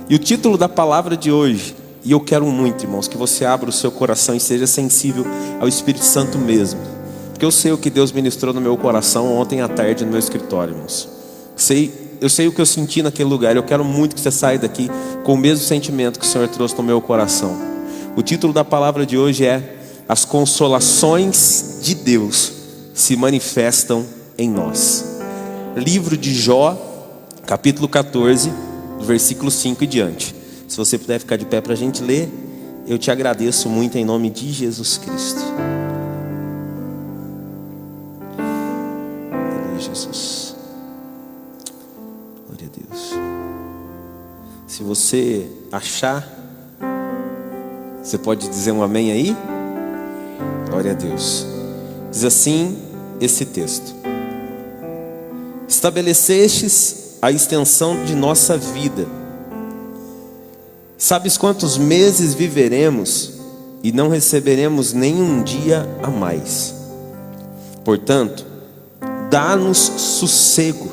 E o título da palavra de hoje, e eu quero muito, irmãos, que você abra o seu coração e seja sensível ao Espírito Santo mesmo. Porque eu sei o que Deus ministrou no meu coração ontem à tarde no meu escritório, irmãos. Eu sei o que eu senti naquele lugar. Eu quero muito que você saia daqui com o mesmo sentimento que o Senhor trouxe no meu coração. O título da palavra de hoje é: As consolações de Deus se manifestam em nós. Livro de Jó, capítulo 14, versículo 5 e diante. Se você puder ficar de pé para a gente ler, eu te agradeço muito em nome de Jesus Cristo. Glória a Jesus. Glória a Deus. Se você achar, você pode dizer um amém aí? Glória a Deus. Diz assim esse texto: Estabelecestes a extensão de nossa vida. Sabes quantos meses viveremos e não receberemos nenhum dia a mais. Portanto, dá-nos sossego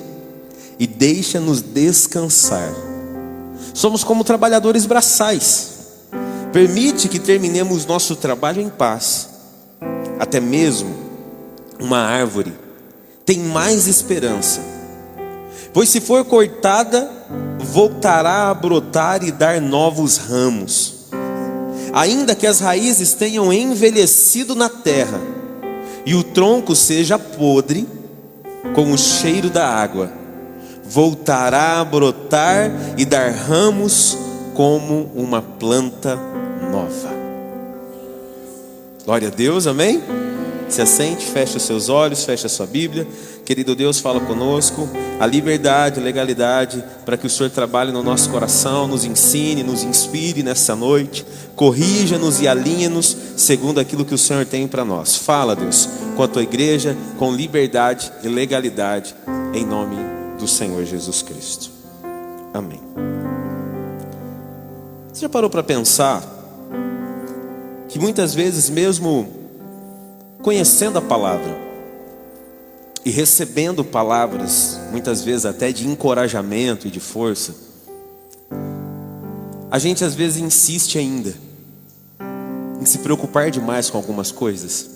e deixa-nos descansar. Somos como trabalhadores braçais. Permite que terminemos nosso trabalho em paz. Até mesmo uma árvore tem mais esperança, pois se for cortada, voltará a brotar e dar novos ramos. Ainda que as raízes tenham envelhecido na terra e o tronco seja podre, com o cheiro da água, voltará a brotar e dar ramos como uma planta nova. Glória a Deus, amém? Se assente, feche os seus olhos, feche a sua Bíblia. Querido Deus, fala conosco a liberdade, a legalidade, para que o Senhor trabalhe no nosso coração, nos ensine, nos inspire nessa noite, corrija-nos e alinhe-nos segundo aquilo que o Senhor tem para nós. Fala, Deus, com a tua igreja, com liberdade e legalidade, em nome do Senhor Jesus Cristo. Amém. Você já parou para pensar que muitas vezes, mesmo conhecendo a palavra e recebendo palavras, muitas vezes até de encorajamento e de força, a gente às vezes insiste ainda em se preocupar demais com algumas coisas?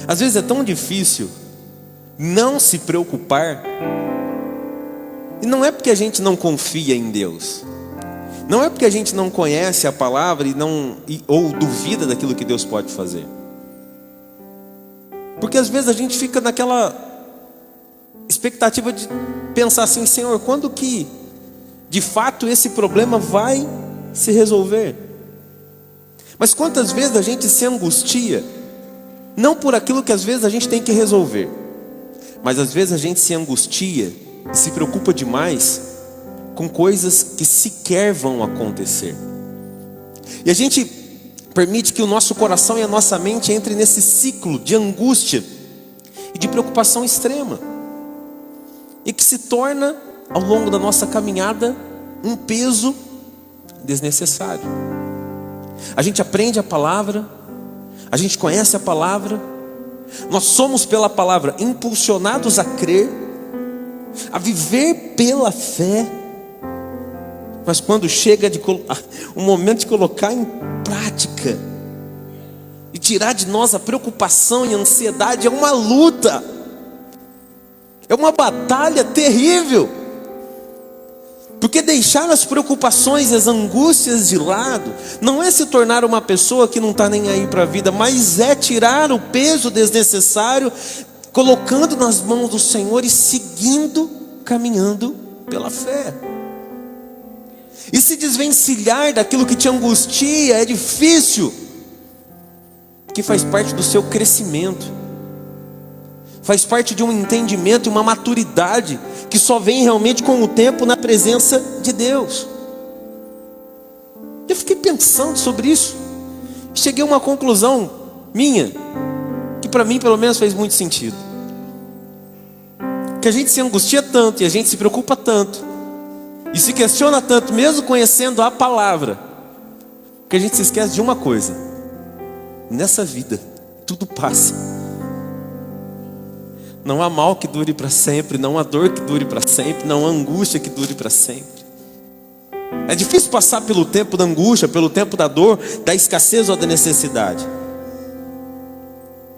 Às vezes é tão difícil não se preocupar, e não é porque a gente não confia em Deus, não é porque a gente não conhece a palavra ou duvida daquilo que Deus pode fazer. Porque às vezes a gente fica naquela expectativa de pensar assim: Senhor, quando que de fato esse problema vai se resolver? Mas quantas vezes a gente se angustia, não por aquilo que às vezes a gente tem que resolver, mas às vezes a gente se angustia e se preocupa demais com coisas que sequer vão acontecer. E a gente permite que o nosso coração e a nossa mente entre nesse ciclo de angústia e de preocupação extrema, e que se torna, ao longo da nossa caminhada, um peso desnecessário. A gente aprende a palavra, a gente conhece a palavra, nós somos pela palavra impulsionados a crer, a viver pela fé, mas quando chega o momento de colocar em prática e tirar de nós a preocupação e a ansiedade, é uma luta, é uma batalha terrível. Porque deixar as preocupações e as angústias de lado não é se tornar uma pessoa que não está nem aí para a vida, mas é tirar o peso desnecessário, colocando nas mãos do Senhor e seguindo, caminhando pela fé. E se desvencilhar daquilo que te angustia é difícil, que faz parte do seu crescimento, faz parte de um entendimento e uma maturidade que só vem realmente com o tempo na presença de Deus. Eu fiquei pensando sobre isso, cheguei a uma conclusão minha, que para mim pelo menos fez muito sentido. Que a gente se angustia tanto e a gente se preocupa tanto e se questiona tanto, mesmo conhecendo a palavra, que a gente se esquece de uma coisa: nessa vida tudo passa. Não há mal que dure para sempre, não há dor que dure para sempre, não há angústia que dure para sempre. É difícil passar pelo tempo da angústia, pelo tempo da dor, da escassez ou da necessidade.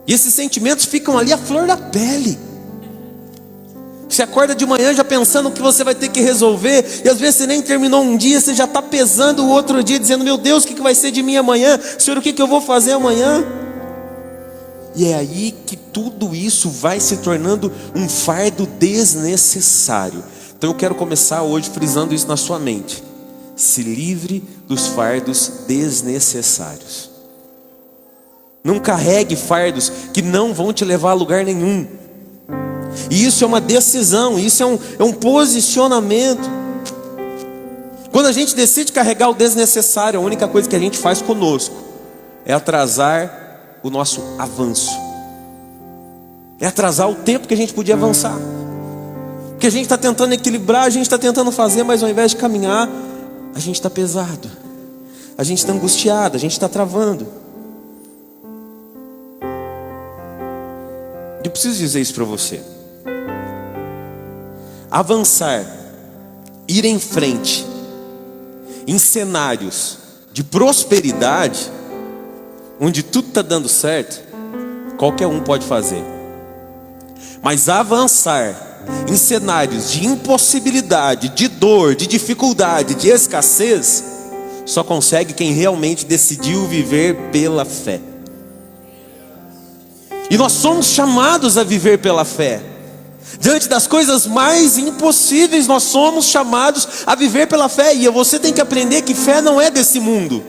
E esses sentimentos ficam ali à flor da pele. Você acorda de manhã já pensando o que você vai ter que resolver, e às vezes você nem terminou um dia, você já está pesando o outro dia, dizendo: meu Deus, o que vai ser de mim amanhã? Senhor, o que eu vou fazer amanhã? E é aí que tudo isso vai se tornando um fardo desnecessário. Então eu quero começar hoje frisando isso na sua mente: se livre dos fardos desnecessários. Não carregue fardos que não vão te levar a lugar nenhum. E isso é uma decisão, isso é um posicionamento. Quando a gente decide carregar o desnecessário, a única coisa que a gente faz conosco é atrasar o nosso avanço. É atrasar o tempo que a gente podia avançar. Porque a gente está tentando equilibrar, a gente está tentando fazer, mas ao invés de caminhar, a gente está pesado, a gente está angustiado, a gente está travando. Eu preciso dizer isso para você. Avançar, ir em frente, em cenários de prosperidade, onde tudo está dando certo, qualquer um pode fazer. Mas avançar em cenários de impossibilidade, de dor, de dificuldade, de escassez, só consegue quem realmente decidiu viver pela fé. E nós somos chamados a viver pela fé. Diante das coisas mais impossíveis, nós somos chamados a viver pela fé. E você tem que aprender que fé não é desse mundo.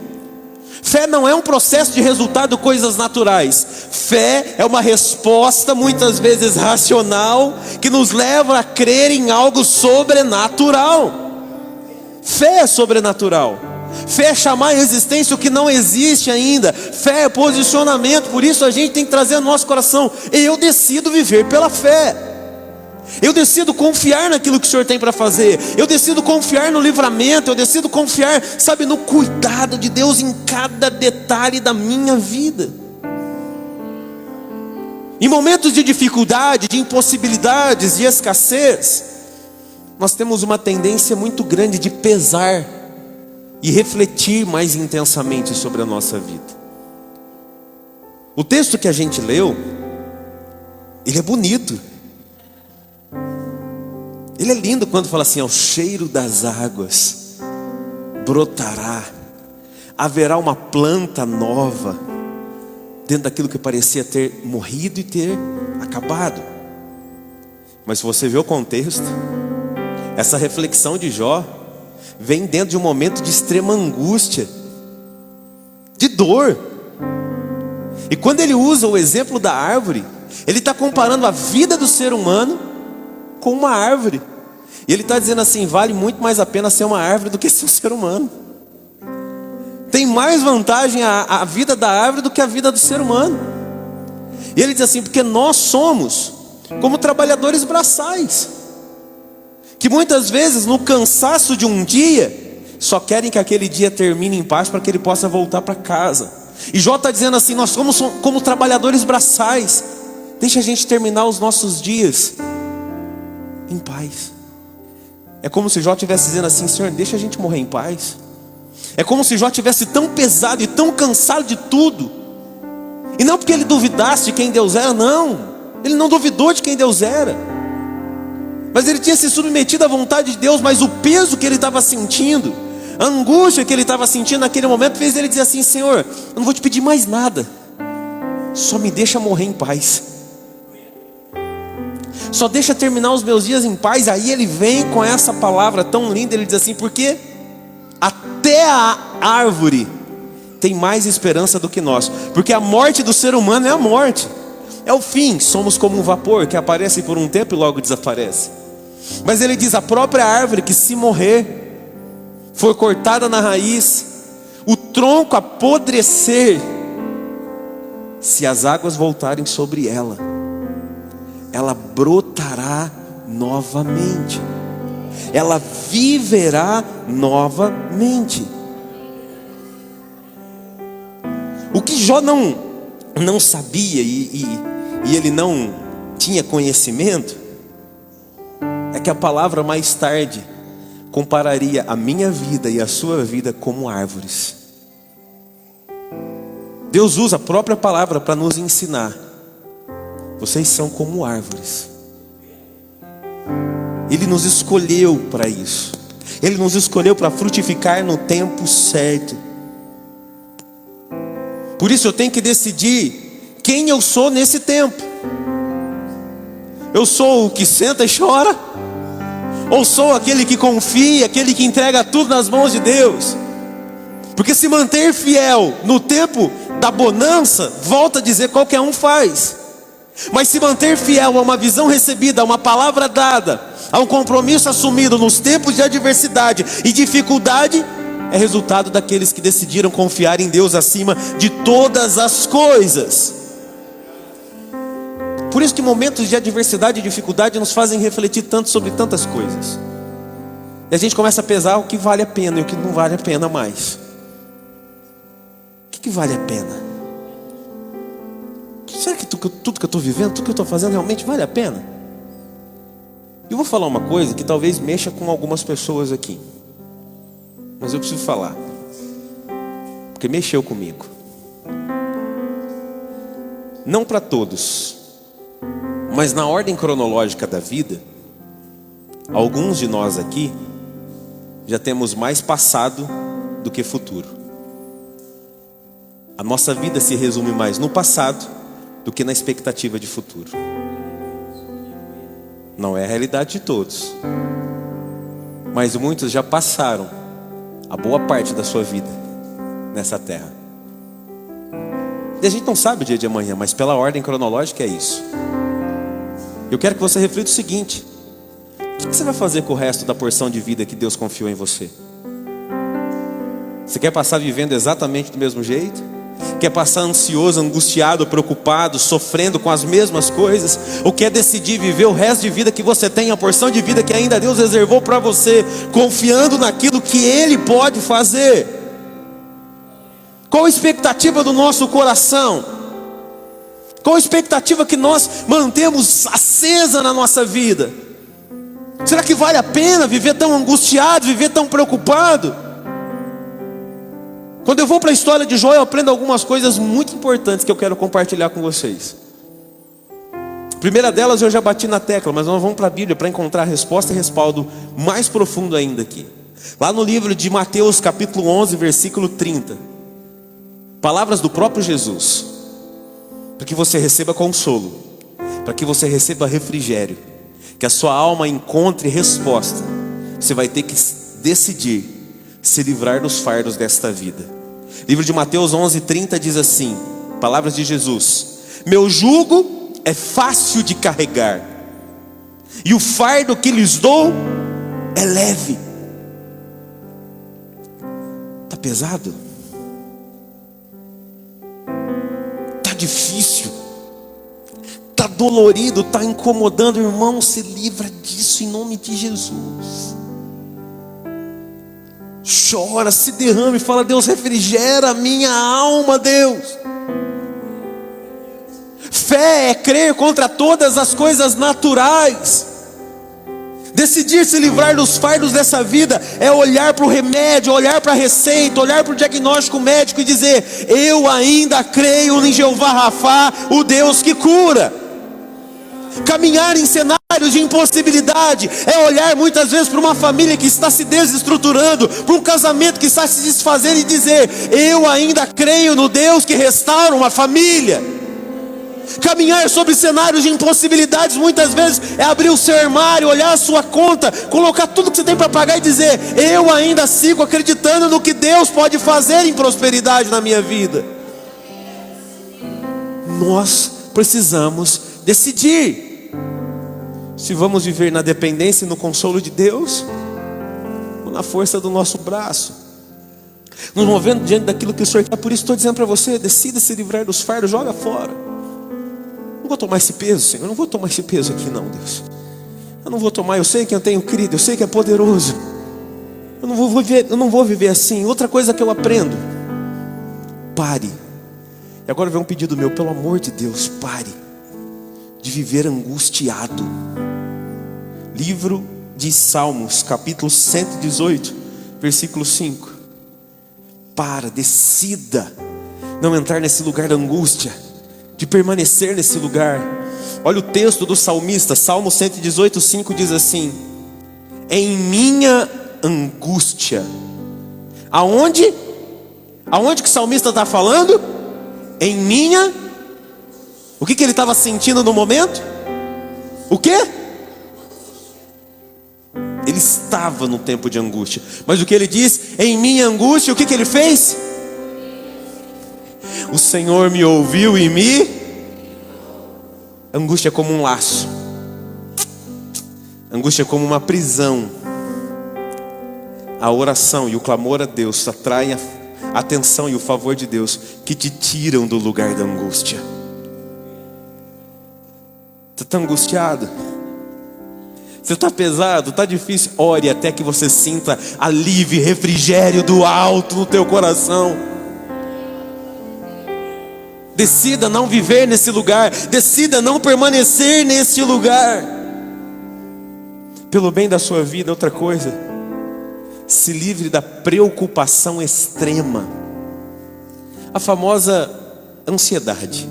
Fé não é um processo de resultado de coisas naturais. Fé é uma resposta muitas vezes racional, que nos leva a crer em algo sobrenatural. Fé é sobrenatural. Fé é chamar à existência o que não existe ainda. Fé é posicionamento. Por isso a gente tem que trazer no nosso coração: eu decido viver pela fé. Eu decido confiar naquilo que o Senhor tem para fazer. Eu decido confiar no livramento. Eu decido confiar, sabe, no cuidado de Deus em cada detalhe da minha vida. Em momentos de dificuldade, de impossibilidades, de escassez, nós temos uma tendência muito grande de pesar e refletir mais intensamente sobre a nossa vida. O texto que a gente leu, ele é bonito. Ele é lindo quando fala assim: ao cheiro das águas brotará, haverá uma planta nova dentro daquilo que parecia ter morrido e ter acabado. Mas se você vê o contexto, essa reflexão de Jó vem dentro de um momento de extrema angústia, de dor. E quando ele usa o exemplo da árvore, ele está comparando a vida do ser humano com uma árvore. E ele está dizendo assim: vale muito mais a pena ser uma árvore do que ser um ser humano. Tem mais vantagem a vida da árvore do que a vida do ser humano. E ele diz assim: porque nós somos como trabalhadores braçais, que muitas vezes no cansaço de um dia, só querem que aquele dia termine em paz para que ele possa voltar para casa. E Jó está dizendo assim: nós somos como trabalhadores braçais. Deixa a gente terminar os nossos dias em paz. É como se Jó estivesse dizendo assim: Senhor, deixa a gente morrer em paz. É como se Jó estivesse tão pesado e tão cansado de tudo. E não porque ele duvidasse de quem Deus era, não. Ele não duvidou de quem Deus era. Mas ele tinha se submetido à vontade de Deus. Mas o peso que ele estava sentindo, a angústia que ele estava sentindo naquele momento, fez ele dizer assim: Senhor, eu não vou te pedir mais nada, só me deixa morrer em paz. Só deixa terminar os meus dias em paz. Aí ele vem com essa palavra tão linda. Ele diz assim: porque até a árvore tem mais esperança do que nós. Porque a morte do ser humano é a morte, é o fim. Somos como um vapor que aparece por um tempo e logo desaparece. Mas ele diz: a própria árvore que, se morrer, for cortada na raiz, o tronco apodrecer, se as águas voltarem sobre ela, ela brotará novamente, ela viverá novamente. O que Jó não sabia e ele não tinha conhecimento, é que a palavra mais tarde compararia a minha vida e a sua vida como árvores. Deus usa a própria palavra para nos ensinar. Vocês são como árvores. Ele nos escolheu para isso. Ele nos escolheu para frutificar no tempo certo. Por isso eu tenho que decidir quem eu sou nesse tempo. Eu sou o que senta e chora? Ou sou aquele que confia, aquele que entrega tudo nas mãos de Deus? Porque se manter fiel no tempo da bonança, volta a dizer, qualquer um faz. Mas se manter fiel a uma visão recebida, a uma palavra dada, a um compromisso assumido nos tempos de adversidade e dificuldade, é resultado daqueles que decidiram confiar em Deus acima de todas as coisas. Por isso que momentos de adversidade e dificuldade nos fazem refletir tanto sobre tantas coisas. E a gente começa a pesar o que vale a pena e o que não vale a pena mais. O que vale a pena? Será que tudo que eu estou vivendo, tudo que eu estou fazendo realmente vale a pena? Eu vou falar uma coisa que talvez mexa com algumas pessoas aqui. Mas eu preciso falar. Porque mexeu comigo. Não para todos. Mas na ordem cronológica da vida, alguns de nós aqui já temos mais passado do que futuro. A nossa vida se resume mais no passado do que na expectativa de futuro. Não é a realidade de todos, mas muitos já passaram a boa parte da sua vida nessa terra. E a gente não sabe o dia de amanhã, mas pela ordem cronológica é isso. Eu quero que você reflita o seguinte: o que você vai fazer com o resto da porção de vida que Deus confiou em você? Você quer passar vivendo exatamente do mesmo jeito? Quer passar ansioso, angustiado, preocupado, sofrendo com as mesmas coisas? Ou quer decidir viver o resto de vida que você tem, a porção de vida que ainda Deus reservou para você, confiando naquilo que Ele pode fazer? Qual a expectativa do nosso coração? Qual a expectativa que nós mantemos acesa na nossa vida? Será que vale a pena viver tão angustiado, viver tão preocupado? Quando eu vou para a história de Jó, eu aprendo algumas coisas muito importantes que eu quero compartilhar com vocês. A primeira delas eu já bati na tecla, mas nós vamos para a Bíblia para encontrar a resposta e respaldo mais profundo ainda aqui. Lá no livro de Mateus capítulo 11, versículo 30. Palavras do próprio Jesus. Para que você receba consolo, para que você receba refrigério, que a sua alma encontre resposta, você vai ter que decidir se livrar dos fardos desta vida. Livro de Mateus 11:30 diz assim, palavras de Jesus: meu jugo é fácil de carregar, e o fardo que lhes dou é leve. Está pesado? Difícil, está dolorido, está incomodando, irmão, se livra disso em nome de Jesus. Chora, se derrama e fala: Deus, refrigera a minha alma, Deus. Fé é crer contra todas as coisas naturais. Decidir se livrar dos fardos dessa vida é olhar para o remédio, olhar para a receita, olhar para o diagnóstico médico e dizer: eu ainda creio em Jeová Rafá, o Deus que cura. Caminhar em cenários de impossibilidade é olhar muitas vezes para uma família que está se desestruturando, para um casamento que está se desfazendo e dizer: eu ainda creio no Deus que restaura uma família. Caminhar sobre cenários de impossibilidades muitas vezes é abrir o seu armário, olhar a sua conta, colocar tudo que você tem para pagar e dizer: eu ainda sigo acreditando no que Deus pode fazer em prosperidade na minha vida. Nós precisamos decidir se vamos viver na dependência e no consolo de Deus, ou na força do nosso braço, nos movendo diante daquilo que o Senhor quer. Por isso estou dizendo para você: decida se livrar dos fardos, joga fora. Não vou tomar esse peso, Senhor. Eu não vou tomar esse peso aqui não, Deus. Eu não vou tomar. Eu sei que eu tenho crido, eu sei que é poderoso. Eu não vou viver assim. Outra coisa que eu aprendo: pare. E agora vem um pedido meu: pelo amor de Deus, pare de viver angustiado. Livro de Salmos, capítulo 118, versículo 5. Decida não entrar nesse lugar da angústia, de permanecer nesse lugar. Olha o texto do salmista, Salmo 118, 5 diz assim: em minha angústia. Aonde? Aonde que o salmista está falando? Em minha. O que ele estava sentindo no momento? O quê? Ele estava no tempo de angústia. Mas o que ele diz? Em minha angústia, o que ele fez? O Senhor me ouviu e me... Angústia é como um laço. Angústia é como uma prisão. A oração e o clamor a Deus atraem a atenção e o favor de Deus, que te tiram do lugar da angústia. Você está angustiado? Você está pesado? Está difícil? Ore até que você sinta alívio e refrigério do alto no teu coração. Decida não viver nesse lugar. Decida não permanecer nesse lugar. Pelo bem da sua vida. Outra coisa, se livre da preocupação extrema. A famosa ansiedade.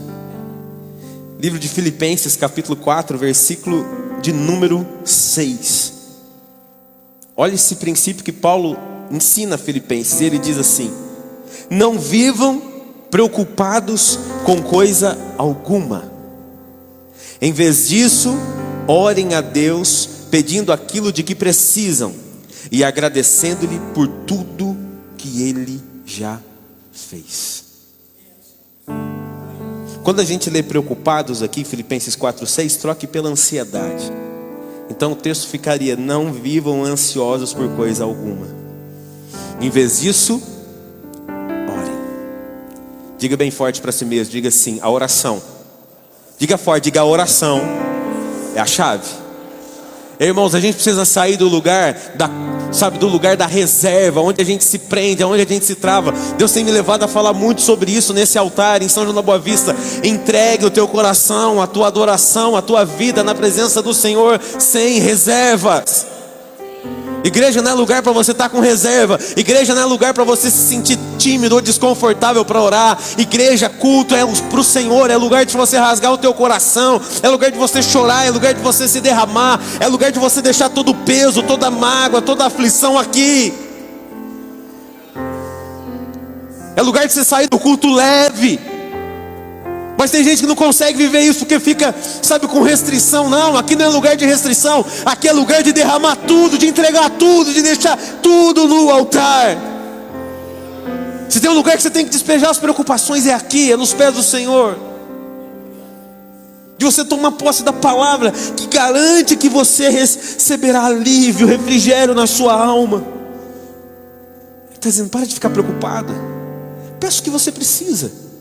Livro de Filipenses, capítulo 4, versículo de número 6. Olha esse princípio que Paulo ensina a Filipenses. Ele diz assim: não vivam preocupados com coisa alguma. Em vez disso, orem a Deus, pedindo aquilo de que precisam e agradecendo-lhe por tudo que Ele já fez. Quando a gente lê preocupados aqui, Filipenses 4:6, troque pela ansiedade. Então o texto ficaria: não vivam ansiosos por coisa alguma. Em vez disso, orem. Diga bem forte para si mesmo, diga assim: a oração. Diga forte, diga: a oração é a chave. Irmãos, a gente precisa sair do lugar do lugar da reserva, onde a gente se prende, onde a gente se trava. Deus tem me levado a falar muito sobre isso nesse altar em São João da Boa Vista. Entregue o teu coração, a tua adoração, a tua vida na presença do Senhor, sem reservas. Igreja não é lugar para você estar com reserva. Igreja não é lugar para você se sentir tímido ou desconfortável para orar. Igreja, culto é para o Senhor. É lugar de você rasgar o teu coração. É lugar de você chorar. É lugar de você se derramar. É lugar de você deixar todo o peso, toda a mágoa, toda a aflição aqui. É lugar de você sair do culto leve. Mas tem gente que não consegue viver isso porque fica, com restrição. Não, aqui não é lugar de restrição. Aqui é lugar de derramar tudo, de entregar tudo, de deixar tudo no altar. Se tem um lugar que você tem que despejar as preocupações, é aqui, é nos pés do Senhor. De você tomar posse da palavra que garante que você receberá alívio, refrigério na sua alma. Ele está dizendo: para de ficar preocupado. Peça o que você precisa.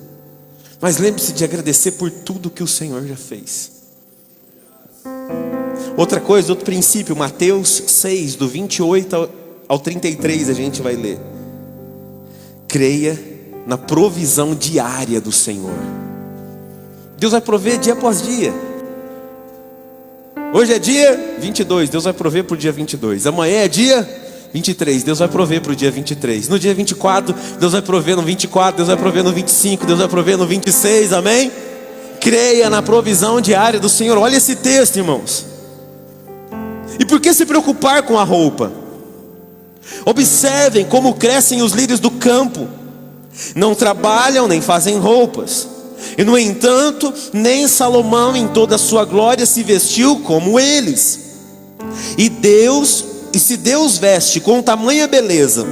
Mas lembre-se de agradecer por tudo que o Senhor já fez. Outra coisa, outro princípio, Mateus 6, do 28 ao 33, a gente vai ler. Creia na provisão diária do Senhor. Deus vai prover dia após dia. Hoje é dia 22, Deus vai prover para o dia 22. Amanhã é dia 23, Deus vai prover para o dia 23. No dia 24, Deus vai prover no 24. Deus vai prover no 25, Deus vai prover no 26, amém? Creia na provisão diária do Senhor. Olha esse texto, irmãos. E por que se preocupar com a roupa? Observem como crescem os lírios do campo. Não trabalham nem fazem roupas. E no entanto, nem Salomão em toda a sua glória se vestiu como eles. E se Deus veste com tamanha beleza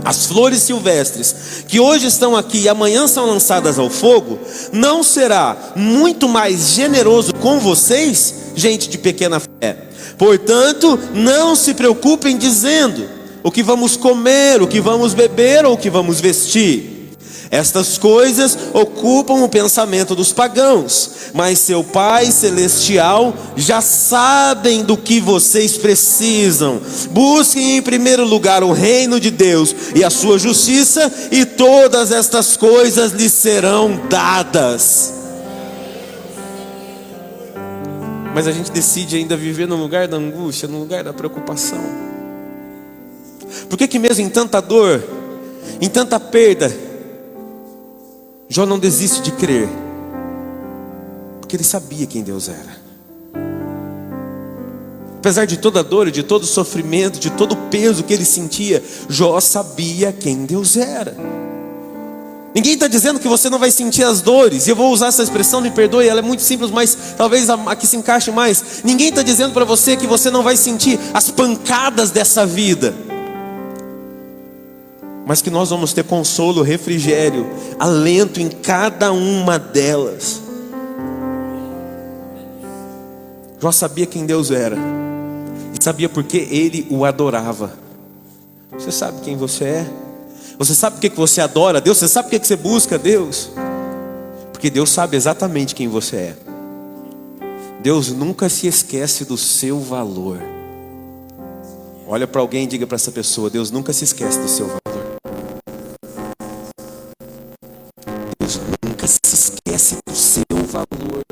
as flores silvestres, que hoje estão aqui e amanhã são lançadas ao fogo, não será muito mais generoso com vocês, gente de pequena fé? Portanto, não se preocupem dizendo: o que vamos comer, o que vamos beber ou o que vamos vestir. Estas coisas ocupam o pensamento dos pagãos, mas seu Pai Celestial já sabem do que vocês precisam. Busquem em primeiro lugar o reino de Deus e a sua justiça, e todas estas coisas lhes serão dadas. Mas a gente decide ainda viver no lugar da angústia, no lugar da preocupação. Por que mesmo em tanta dor, em tanta perda, Jó não desiste de crer? Porque ele sabia quem Deus era. Apesar de toda a dor, de todo o sofrimento, de todo o peso que ele sentia, Jó sabia quem Deus era. Ninguém está dizendo que você não vai sentir as dores. E eu vou usar essa expressão, me perdoe, ela é muito simples, mas talvez aqui se encaixe mais. Ninguém está dizendo para você que você não vai sentir as pancadas dessa vida, mas que nós vamos ter consolo, refrigério, alento em cada uma delas. Jó sabia quem Deus era, e sabia porque ele o adorava. Você sabe quem você é? Você sabe por que você adora Deus? Você sabe por que você busca Deus? Porque Deus sabe exatamente quem você é. Deus nunca se esquece do seu valor. Olha para alguém e diga para essa pessoa: Deus nunca se esquece do seu valor. Deus nunca se esquece do seu valor.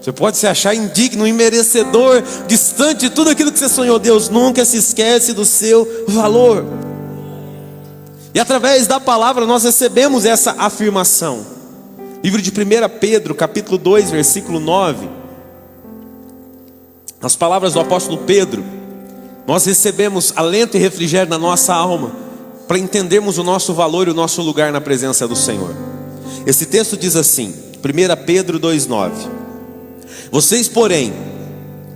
Você pode se achar indigno, imerecedor, distante de tudo aquilo que você sonhou. Deus nunca se esquece do seu valor. E através da palavra nós recebemos essa afirmação. Livro de 1 Pedro, capítulo 2, versículo 9. Nas palavras do apóstolo Pedro, nós recebemos alento e refrigério na nossa alma, para entendermos o nosso valor e o nosso lugar na presença do Senhor. Esse texto diz assim, 1 Pedro 2, 9. Vocês, porém,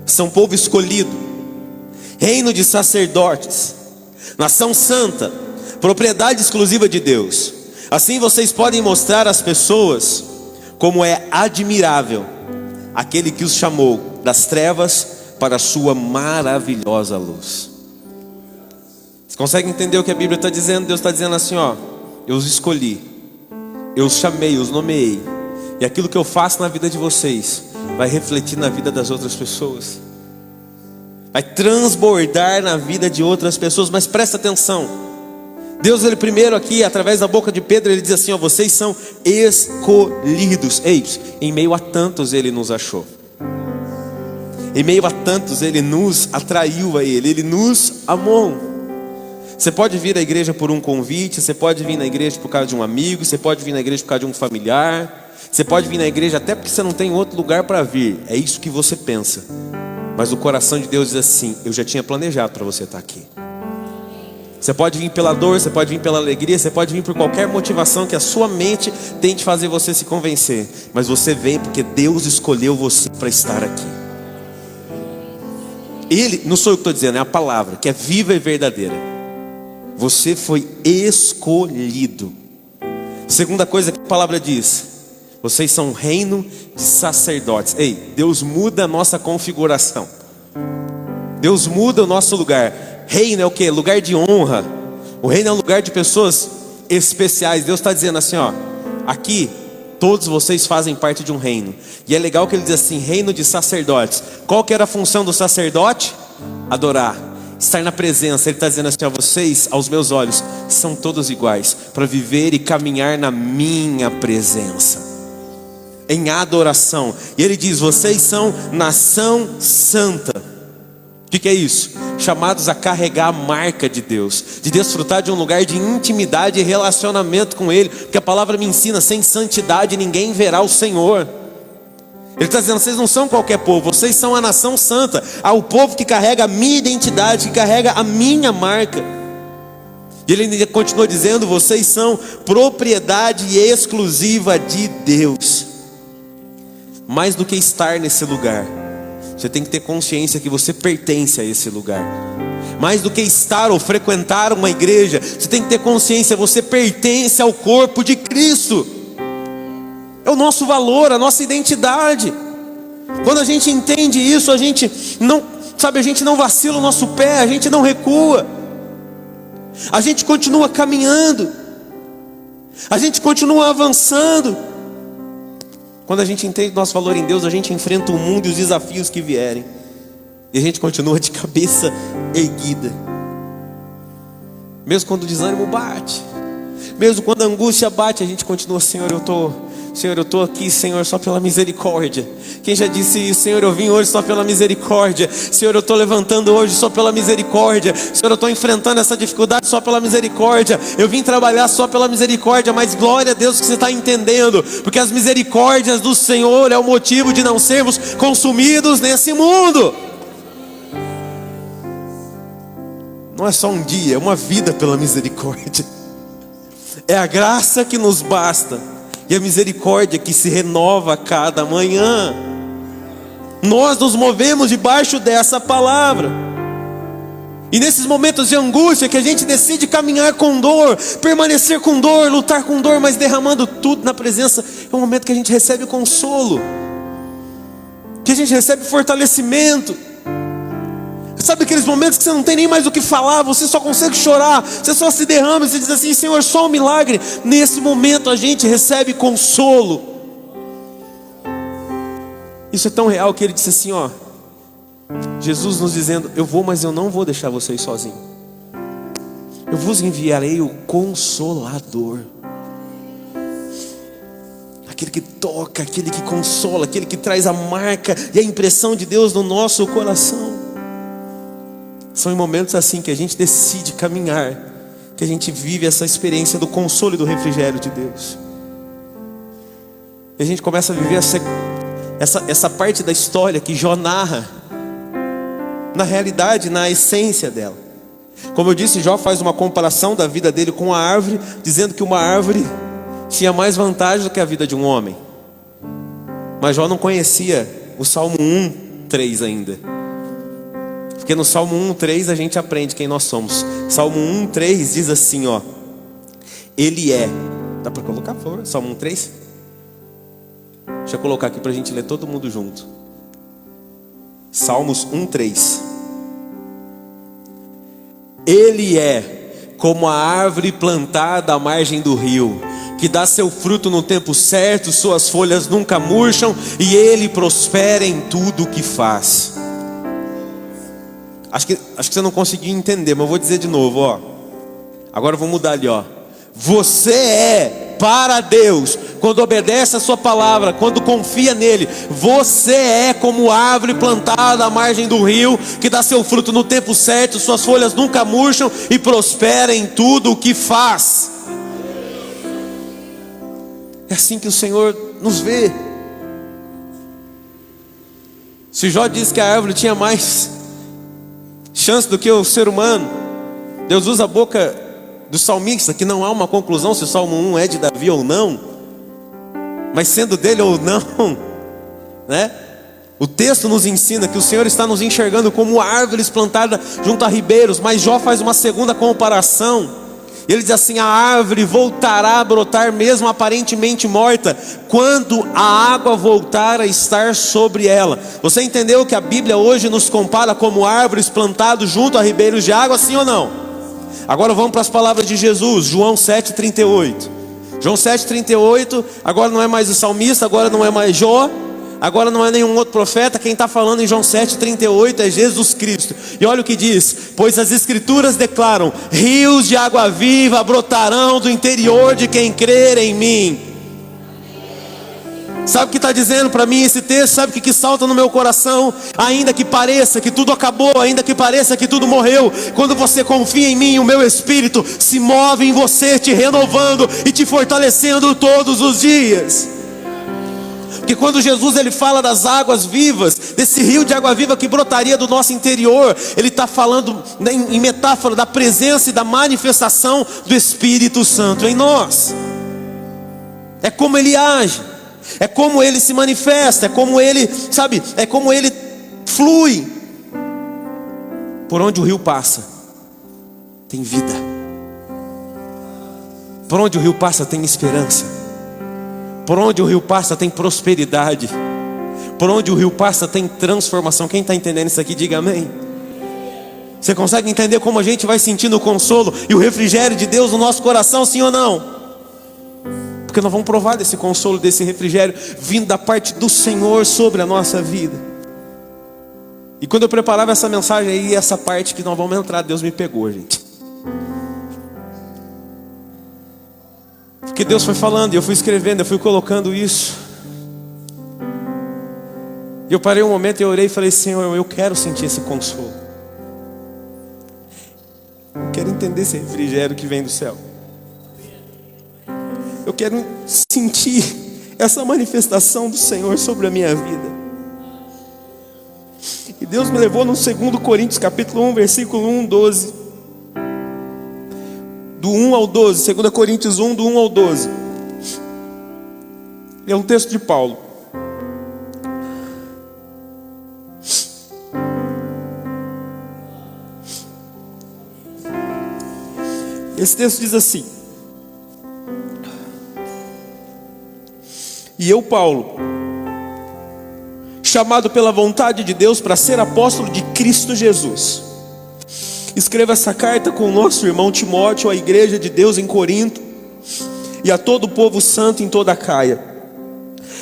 são povo escolhido, reino de sacerdotes, nação santa, propriedade exclusiva de Deus. Assim vocês podem mostrar às pessoas como é admirável aquele que os chamou das trevas para a sua maravilhosa luz. Você consegue entender o que a Bíblia está dizendo? Deus está dizendo assim, ó: eu os escolhi, eu os chamei, eu os nomeei, e aquilo que eu faço na vida de vocês vai refletir na vida das outras pessoas, vai transbordar na vida de outras pessoas. Mas presta atenção, Deus, ele primeiro aqui, através da boca de Pedro, ele diz assim, ó: vocês são escolhidos. Eis, em meio a tantos ele nos achou, em meio a tantos ele nos atraiu a ele nos amou. Você pode vir à igreja por um convite, você pode vir na igreja por causa de um amigo, você pode vir na igreja por causa de um familiar, você pode vir na igreja até porque você não tem outro lugar para vir. É isso que você pensa. Mas o coração de Deus diz assim: eu já tinha planejado para você estar aqui. Você pode vir pela dor, você pode vir pela alegria, você pode vir por qualquer motivação que a sua mente tente fazer você se convencer. Mas você vem porque Deus escolheu você para estar aqui. Ele, não sou eu que estou dizendo, é a palavra, que é viva e verdadeira. Você foi escolhido. Segunda coisa que a palavra diz: vocês são um reino de sacerdotes. Ei, Deus muda a nossa configuração. Deus muda o nosso lugar. Reino é o que? Lugar de honra. O reino é um lugar de pessoas especiais. Deus está dizendo assim, ó: aqui todos vocês fazem parte de um reino. E é legal que ele diz assim: reino de sacerdotes. Qual que era a função do sacerdote? Adorar, estar na presença. Ele está dizendo assim, ó: vocês, aos meus olhos, são todos iguais, para viver e caminhar na minha presença, em adoração. E ele diz: vocês são nação santa. O que é isso? Chamados a carregar a marca de Deus, de desfrutar de um lugar de intimidade e relacionamento com Ele. Porque a palavra me ensina: sem santidade ninguém verá o Senhor. Ele está dizendo: vocês não são qualquer povo, vocês são a nação santa, o povo que carrega a minha identidade, que carrega a minha marca. E ele ainda continua dizendo: vocês são propriedade exclusiva de Deus. Mais do que estar nesse lugar, você tem que ter consciência que você pertence a esse lugar. Mais do que estar ou frequentar uma igreja, você tem que ter consciência: você pertence ao corpo de Cristo. É o nosso valor, a nossa identidade. Quando a gente entende isso, a gente não vacila o nosso pé, a gente não recua, a gente continua caminhando, a gente continua avançando. Quando a gente entende nosso valor em Deus, a gente enfrenta o mundo e os desafios que vierem, e a gente continua de cabeça erguida. Mesmo quando o desânimo bate, mesmo quando a angústia bate, a gente continua: Senhor, eu estou Senhor, eu estou aqui, Senhor, só pela misericórdia. Quem já disse isso? Senhor, eu vim hoje só pela misericórdia. Senhor, eu estou levantando hoje só pela misericórdia. Senhor, eu estou enfrentando essa dificuldade só pela misericórdia. Eu vim trabalhar só pela misericórdia, mas glória a Deus que você está entendendo, porque as misericórdias do Senhor é o motivo de não sermos consumidos nesse mundo. Não é só um dia, é uma vida pela misericórdia. É a graça que nos basta e a misericórdia que se renova a cada manhã. Nós nos movemos debaixo dessa palavra. E nesses momentos de angústia que a gente decide caminhar com dor, permanecer com dor, lutar com dor, mas derramando tudo na presença, é um momento que a gente recebe consolo, que a gente recebe fortalecimento. Sabe aqueles momentos que você não tem nem mais o que falar, você só consegue chorar, você só se derrama e você diz assim: Senhor, só um milagre. Nesse momento a gente recebe consolo. Isso é tão real que ele disse assim, ó, Jesus nos dizendo: eu vou, mas eu não vou deixar vocês sozinhos. Eu vos enviarei o Consolador. Aquele que toca, aquele que consola, aquele que traz a marca e a impressão de Deus no nosso coração. São em momentos assim que a gente decide caminhar, que a gente vive essa experiência do consolo e do refrigério de Deus. E a gente começa a viver essa parte da história que Jó narra, na realidade, na essência dela. Como eu disse, Jó faz uma comparação da vida dele com a árvore, dizendo que uma árvore tinha mais vantagem do que a vida de um homem. Mas Jó não conhecia o Salmo 1:3 ainda. Porque no Salmo 1:3 a gente aprende quem nós somos. Salmo 1:3 diz assim, ó: Ele é. Dá para colocar, por favor? Salmo 1:3? Deixa eu colocar aqui para a gente ler todo mundo junto. Salmos 1:3. Ele é como a árvore plantada à margem do rio, que dá seu fruto no tempo certo, suas folhas nunca murcham, e ele prospera em tudo o que faz. Acho que você não conseguiu entender, mas eu vou dizer de novo, ó. Agora eu vou mudar ali, ó. Você é para Deus, quando obedece a sua palavra, quando confia nele, você é como árvore plantada à margem do rio, que dá seu fruto no tempo certo, suas folhas nunca murcham e prospera em tudo o que faz. É assim que o Senhor nos vê. Se Jó diz que a árvore tinha mais chance do que o ser humano, Deus usa a boca do salmista, que não há uma conclusão se o Salmo 1 é de Davi ou não, mas sendo dele ou não, né? O texto nos ensina que o Senhor está nos enxergando como árvores plantadas junto a ribeiros. Mas Jó faz uma segunda comparação. Ele diz assim: a árvore voltará a brotar mesmo aparentemente morta, quando a água voltar a estar sobre ela. Você entendeu que a Bíblia hoje nos compara como árvores plantadas junto a ribeiros de água, sim ou não? Agora vamos para as palavras de Jesus, João 7:38. João 7:38, agora não é mais o salmista, agora não é mais Jó, agora não é nenhum outro profeta. Quem está falando em João 7:38 é Jesus Cristo. E olha o que diz: pois as escrituras declaram: rios de água viva brotarão do interior de quem crer em mim. Sabe o que está dizendo para mim esse texto? Sabe o que salta no meu coração? Ainda que pareça que tudo acabou, ainda que pareça que tudo morreu, quando você confia em mim, o meu Espírito se move em você, te renovando e te fortalecendo todos os dias. Porque quando Jesus ele fala das águas vivas, desse rio de água viva que brotaria do nosso interior, ele está falando em metáfora da presença e da manifestação do Espírito Santo em nós. É como ele age, é como ele se manifesta, é como ele, sabe, é como ele flui. Por onde o rio passa, tem vida. Por onde o rio passa, tem esperança. Por onde o rio passa, tem prosperidade. Por onde o rio passa, tem transformação. Quem está entendendo isso aqui, diga amém. Você consegue entender como a gente vai sentindo o consolo e o refrigério de Deus no nosso coração, sim ou não? Porque nós vamos provar desse consolo, desse refrigério vindo da parte do Senhor sobre a nossa vida. E quando eu preparava essa mensagem aí, essa parte que nós vamos entrar, Deus me pegou, gente. Porque Deus foi falando, e eu fui escrevendo, eu fui colocando isso. E eu parei um momento e eu orei e falei: Senhor, eu quero sentir esse consolo. Eu quero entender esse refrigério que vem do céu. Eu quero sentir essa manifestação do Senhor sobre a minha vida. E Deus me levou no 2 Coríntios capítulo 1, versículo 1, 12. Do 1 ao 12, 2 Coríntios 1, do 1 ao 12. É um texto de Paulo. Esse texto diz assim: E eu, Paulo, chamado pela vontade de Deus para ser apóstolo de Cristo Jesus, escreva essa carta com o nosso irmão Timóteo à igreja de Deus em Corinto e a todo o povo santo em toda a Caia.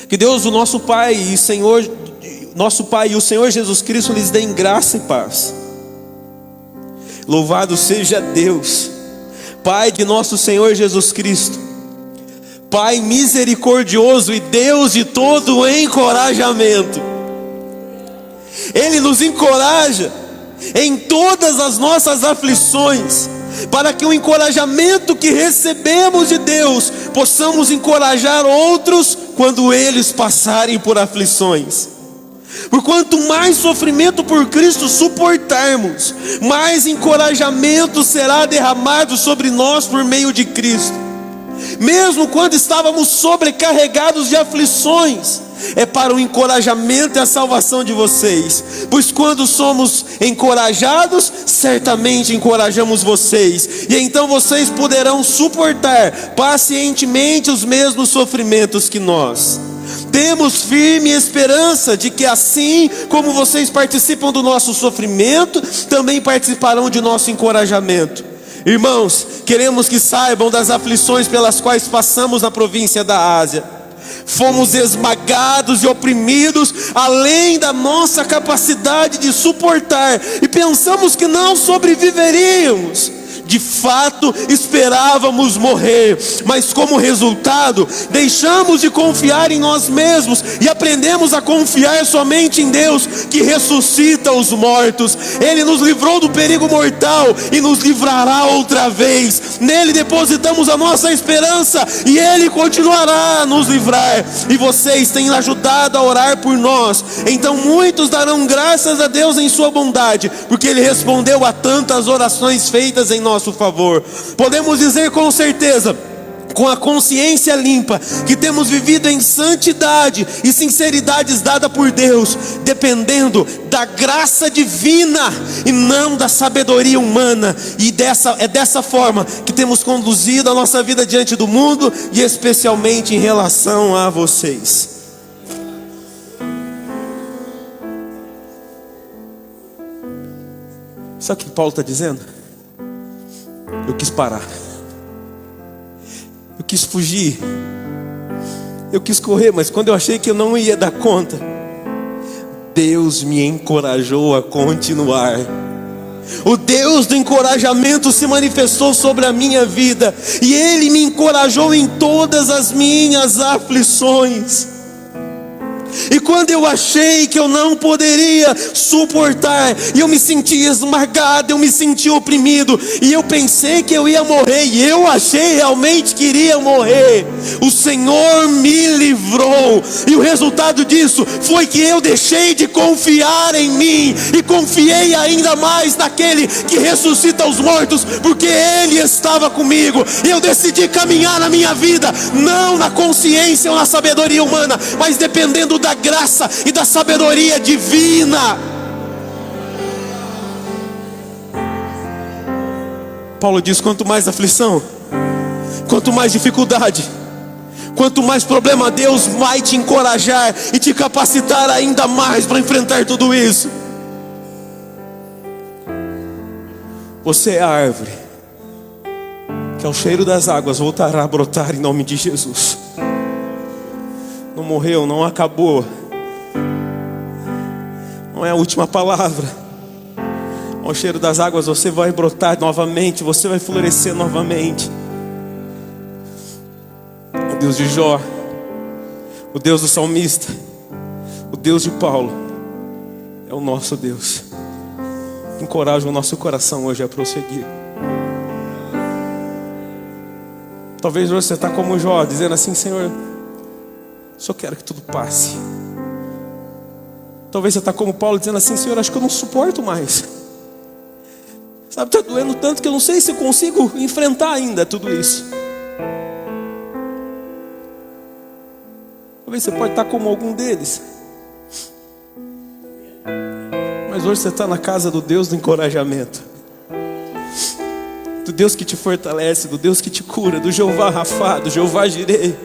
Que Deus, o nosso Pai e o Senhor Jesus Cristo lhes dê graça e paz. Louvado seja Deus, Pai de nosso Senhor Jesus Cristo, Pai misericordioso e Deus de todo encorajamento. Ele nos encoraja em todas as nossas aflições, para que o encorajamento que recebemos de Deus possamos encorajar outros quando eles passarem por aflições. Por quanto mais sofrimento por Cristo suportarmos, mais encorajamento será derramado sobre nós por meio de Cristo. Mesmo quando estávamos sobrecarregados de aflições, é para o encorajamento e a salvação de vocês. Pois quando somos encorajados, certamente encorajamos vocês, e então vocês poderão suportar pacientemente os mesmos sofrimentos que nós. Temos firme esperança de que assim como vocês participam do nosso sofrimento, também participarão de nosso encorajamento. Irmãos, queremos que saibam das aflições pelas quais passamos na província da Ásia. Fomos esmagados e oprimidos além da nossa capacidade de suportar, e pensamos que não sobreviveríamos. De fato, esperávamos morrer, mas como resultado, deixamos de confiar em nós mesmos e aprendemos a confiar somente em Deus, que ressuscita os mortos. Ele nos livrou do perigo mortal e nos livrará outra vez. Nele depositamos a nossa esperança e Ele continuará a nos livrar. E vocês têm ajudado a orar por nós, então muitos darão graças a Deus em sua bondade, porque Ele respondeu a tantas orações feitas em nosso favor. Podemos dizer com certeza, com a consciência limpa, que temos vivido em santidade e sinceridades dada por Deus, dependendo da graça divina e não da sabedoria humana. E é dessa forma que temos conduzido a nossa vida diante do mundo, e especialmente em relação a vocês. Sabe o que Paulo está dizendo? Eu quis parar, eu quis fugir, eu quis correr, mas quando eu achei que eu não ia dar conta, Deus me encorajou a continuar. O Deus do encorajamento se manifestou sobre a minha vida, e Ele me encorajou em todas as minhas aflições. E quando eu achei que eu não poderia suportar, e eu me senti esmagado, eu me senti oprimido, e eu pensei que eu ia morrer, e eu achei realmente que iria morrer, o Senhor me livrou. E o resultado disso foi que eu deixei de confiar em mim, e confiei ainda mais naquele que ressuscita os mortos, porque Ele estava comigo. E eu decidi caminhar na minha vida, não na consciência ou na sabedoria humana, mas dependendo da graça e da sabedoria divina. Paulo diz: quanto mais aflição, quanto mais dificuldade, quanto mais problema, Deus vai te encorajar e te capacitar ainda mais para enfrentar tudo isso. Você é a árvore que ao cheiro das águas voltará a brotar em nome de Jesus. Não morreu, não acabou, não é a última palavra. Ao cheiro das águas você vai brotar novamente, você vai florescer novamente. O Deus de Jó, o Deus do salmista, o Deus de Paulo, é o nosso Deus. Encoraja o nosso coração hoje a prosseguir. Talvez hoje você está como Jó, dizendo assim: Senhor, só quero que tudo passe. Talvez você está como Paulo, dizendo assim: Senhor, acho que eu não suporto mais. Sabe, está doendo tanto que eu não sei se eu consigo enfrentar ainda tudo isso. Talvez você pode estar como algum deles. Mas hoje você está na casa do Deus do encorajamento, do Deus que te fortalece, do Deus que te cura, do Jeová Rafá, do Jeová Jireh,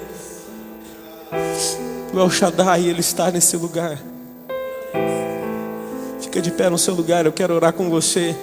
do El Shaddai. Ele está nesse lugar. Fica de pé no seu lugar, eu quero orar com você.